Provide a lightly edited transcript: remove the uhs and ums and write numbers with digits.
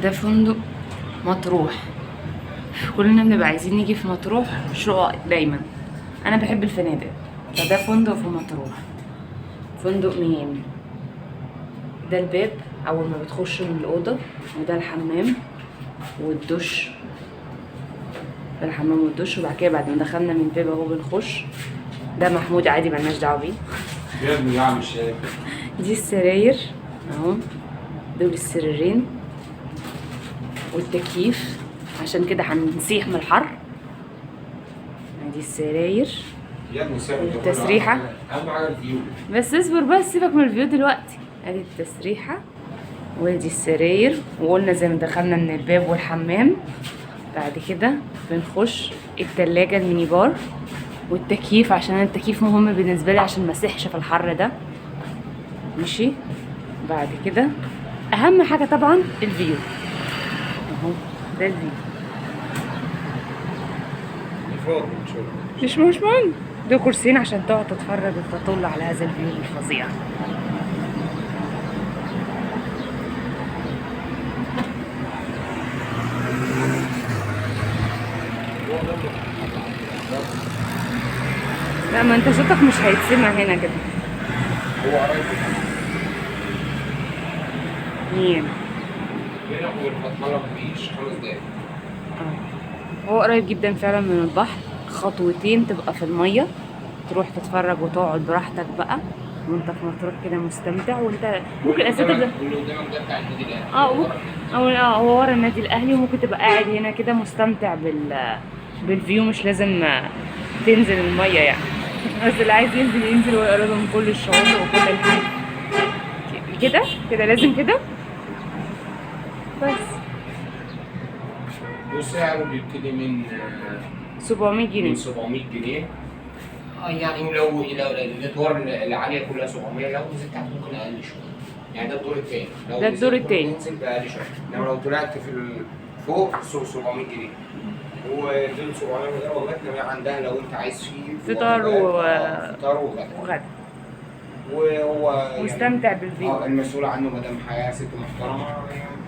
ده فندق مطروح. كلنا بنبقى عايزين نيجي في مطروح شقق دايما. انا بحب الفنادق، فده فندق في مطروح، فندق ميامي. ده الباب اول ما بتخش من الاوضه، وده الحمام والدش. ده الحمام والدش. وبعد كده بعد ما دخلنا من الباب اهو بنخش. ده محمود عادي ملناش دعوه بيه. يا ابني يا عم شايف. دي السراير اهو، دول السريرين والتكييف عشان كده هنسيح من الحر. دي السراير يا ابني سيبك. التسريحة. اهم حاجه الفيو. بس اصبر بس، سيبك من الفيو دلوقتي. ادي التسريحة وادي السراير، وقلنا زي ما دخلنا من الباب والحمام. بعد كده بنخش التلاجة الميني بار والتكييف، عشان التكييف مهم بالنسبة لي عشان ما اسحش في الحر ده. ماشي. بعد كده اهم حاجة طبعا الفيو اهو، ده الفيو. مش مهم. ده كرسيين عشان تقعد تتفرج وتطل على هذا الفيو الفظيع. لا، ما انت صوتك مش هيتسمع هنا كده. هو قريب مين؟ هنا والمطمره مفيش 5 دقايق. هو قريب جدا فعلا من البحر، خطوتين تبقى في المية، تروح تتفرج وتقعد براحتك بقى وانت في مطروح كده مستمتع. وانت ممكن اساسا اللي قدامك ده بتاع النادي الاهلي. هو ورا النادي الاهلي، وممكن تبقى قاعد هنا كده مستمتع بالفيو، مش لازم تنزل المية يعني. بس اللي عايز ينزل ينزل ويقرب من كل الشواطئ وكل الحاجة كده لازم كده بس. وسعره بيبتدي من 700 جنيه. من 700 جنيه. يعني لو الادوار العاليه كلها 700، لو نزلت تحت ممكن اقل شويه. يعني ده الدور الثاني. ده الدور التاني. تنزل باقل شويه، انما لو طلعت فوق 700 جنيه. ودول 700 جنيه والله كمان عندها لو انت عايز فيه فطار فطار وغدا. وهو مستمتع بالفيو. المسؤول عنه مدام حياه ست محترمه يعني.